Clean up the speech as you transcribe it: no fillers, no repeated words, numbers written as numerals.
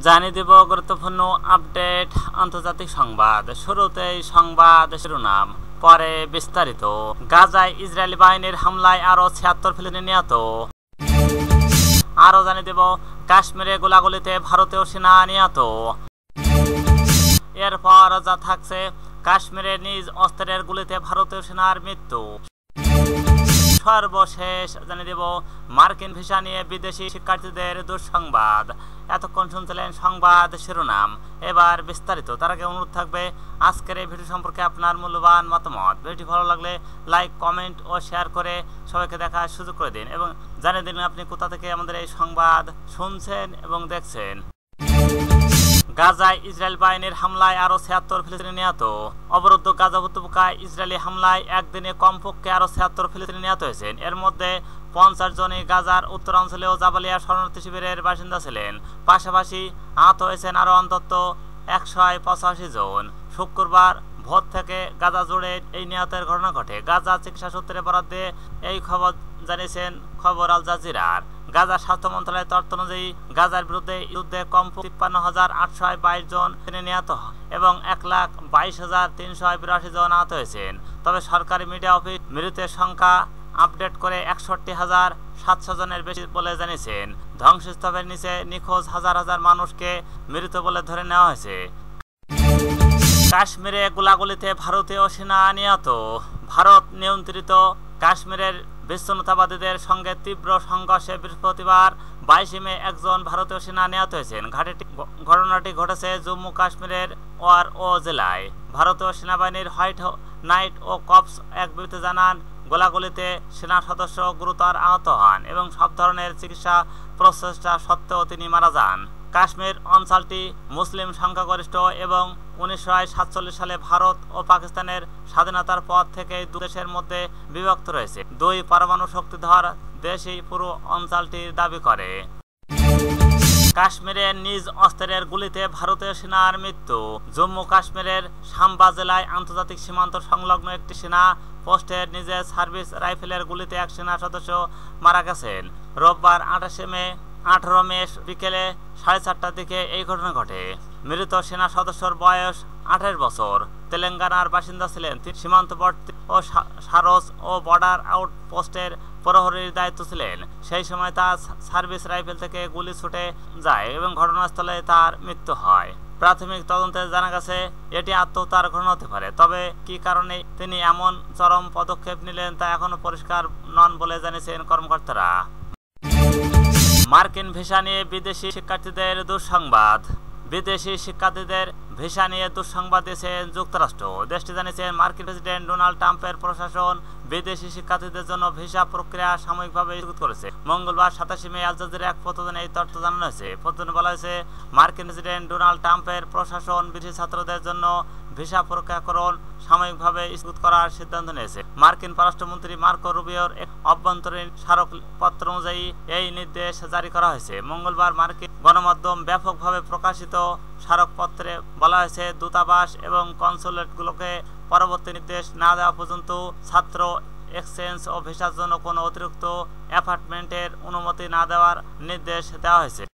জানিয়ে দেব গুরুত্বপূর্ণ আপডেট আন্তর্জাতিক সংবাদ। শুরুতেই সংবাদ শিরোনাম, পরে বিস্তারিত। গাজায় ইসরায়েলি বাহিনীর হামলায় আরো ৭৬ ফিলিস্তিনি নিহত। আরো জানিয়ে দেব কাশ্মীরে গোলাগুলিতে ভারতীয় সেনা নিহত। এরপর যা থাকছে, কাশ্মীরে নিজ অস্ত্রের গুলিতে ভারতীয় সেনার মৃত্যু। সর্বশেষ জানিয়ে দেব মার্কিন ভিসা নিয়ে বিদেশি শিক্ষার্থীদের দুঃসংবাদ। এতক্ষণ শুনছিলেন সংবাদ শিরোনাম, এবার বিস্তারিত। তার আগে অনুরোধ থাকবে আজকের এই ভিডিও সম্পর্কে আপনার মূল্যবান মতামত। ভিডিওটি ভালো লাগলে লাইক, কমেন্ট ও শেয়ার করে সবাইকে দেখার সুযোগ করে দিন এবং জানিয়ে দিন আপনি কোথা থেকে আমাদের এই সংবাদ শুনছেন এবং দেখছেন। গাজায় ইসরায়েল বাহিনীর হামলায় আরো ৭৬ ফিলিস্তিনি নিহত। অবরুদ্ধ গাজা উপত্যকায় ইসরায়েলি হামলায় একদিনে কমপক্ষে আরো ৭৬ ফিলিস্তিনি নিহত হয়েছেন। এর মধ্যে ৫০ জনই গাজার উত্তরাঞ্চলে ও জাবালিয়া শরণার্থী শিবিরের বাসিন্দা ছিলেন। পাশাপাশি আহত হয়েছেন আরো অন্তত ১৮৫ জন। শুক্রবার ভোর থেকে গাজা জুড়ে এই নিহতের ঘটনা ঘটে। গাজা চিকিৎসা সূত্রে বরাদ দিয়ে এই খবর জানিয়েছেন খবর আল জাজিরার। গাজার স্বাস্থ্য মন্ত্রণালয়ের তথ্য অনুযায়ী গাজার বিরুদ্ধে যুদ্ধে কমপক্ষে ৫৩,৮২২ জন নিহত এবং ১,২২,৩৮২ জন আহত হয়েছেন। তবে সরকারি মিডিয়া অফিস মৃতের সংখ্যা আপডেট করে ৬১,৭০০ জনের বেশি বলে জানিয়েছেন। ধ্বংসস্তূপের নিচে নিখোঁজ হাজার হাজার মানুষকে মৃত বলে ধরে নেওয়া হয়েছে। কাশ্মীরে গোলাগুলিতে ভারতীয় সেনা নিহত। ভারত নিয়ন্ত্রিত কাশ্মীরের বিচ্ছিন্নতাবাদীদের সঙ্গে তীব্র সংঘর্ষে বৃহস্পতিবার ২২ মে একজন ভারতীয় সেনা নিহত হয়েছেন। ঘটনাটি ঘটেছে জম্মু কাশ্মীরের ওয়ার ও জেলায়। ভারতীয় সেনাবাহিনীর হোয়াইট নাইট ও কপস এক বিবৃতিতে জানান, গোলাগুলিতে সেনা সদস্য গুরুতর আহত হন এবং সব ধরনের চিকিৎসা প্রচেষ্টা সত্ত্বেও তিনি মারা যান। কাশ্মীর অঞ্চলটি মুসলিম সংখ্যাগরিষ্ঠ এবং ১৯৪৭ সালে ভারত ও পাকিস্তানের স্বাধীনতার পর থেকে দুই দেশের মধ্যে বিভক্ত রয়েছে। দুই পরমাণু শক্তিধর দেশই পুরো অঞ্চলটির দাবি করে। কাশ্মীরের নিজ অস্ত্রের গুলিতে ভারতীয় সেনার মৃত্যু। জম্মু কাশ্মীরের সাম্বা জেলায় আন্তর্জাতিক সীমান্ত সংলগ্ন একটি সেনা পোস্টের নিজের সার্ভিস রাইফেলের গুলিতে এক সেনা সদস্য মারা গেছেন। রোববার ১৮ মে বিকেলে ৪:৩০টার দিকে এই ঘটনা ঘটে। মৃত সেনা সদস্যর বয়স ২৮ বছর। তেলেঙ্গানার বাসিন্দা ছিলেন। তিনি সীমান্তবর্তী ও সারস ও বর্ডার আউট পোস্টের প্রহরীর দায়িত্ব ছিলেন। সেই সময় তার সার্ভিস রাইফেল থেকে গুলি ছুটে যায় এবং ঘটনাস্থলে তার মৃত্যু হয়। প্রাথমিক তদন্তে জানা গেছে এটি আত্মহত্যার ঘটনা হতে পারে। তবে কি কারণে তিনি এমন চরম পদক্ষেপ নিলেন তা এখনো পরিষ্কার নন বলে জানিয়েছেন কর্মকর্তারা। মার্কিন ভিসা নিয়ে বিদেশি শিক্ষার্থীদের দুঃসংবাদ। বিদেশি শিক্ষার্থীদের ভিসা নিয়ে দুঃসংবাদ দিয়েছে যুক্তরাষ্ট্র। দেশটি জানিয়েছে মার্কিন প্রেসিডেন্ট ডোনাল্ড ট্রাম্পের প্রশাসন বিদেশি শিক্ষার্থীদের জন্য ভিসা প্রক্রিয়া সাময়িকভাবে স্থগিত করেছে। মঙ্গলবার ২৭ মে আল জাজিরা এক প্রতিবেদনে এই তথ্য জানানো হয়েছে। প্রতিবেদনে বলা হয়েছে, মার্কিন প্রেসিডেন্ট ডোনাল্ড ট্রাম্পের প্রশাসন বিদেশি ছাত্রদের জন্য ভিসা প্রক্রিয়াকরণ সাময়িকভাবে স্থগিত করার সিদ্ধান্ত নিয়েছে। মার্কিন পররাষ্ট্রমন্ত্রী মার্কো রুবিওর এক অভ্যন্তরীণ স্মারকপত্র অনুযায়ী এই নির্দেশ জারি করা হয়েছে। মঙ্গলবার মার্কিন গণমাধ্যম ব্যাপকভাবে প্রকাশিত স্মারকপত্রে বলা হয়েছে, দূতাবাস এবং কনসুলেটগুলোকে পরবর্তী নির্দেশ না দেওয়া পর্যন্ত ছাত্র এক্সচেঞ্জ ও ভিসার জন্য কোনো অতিরিক্ত অ্যাপার্টমেন্টের অনুমতি না দেওয়ার নির্দেশ দেওয়া হয়েছে।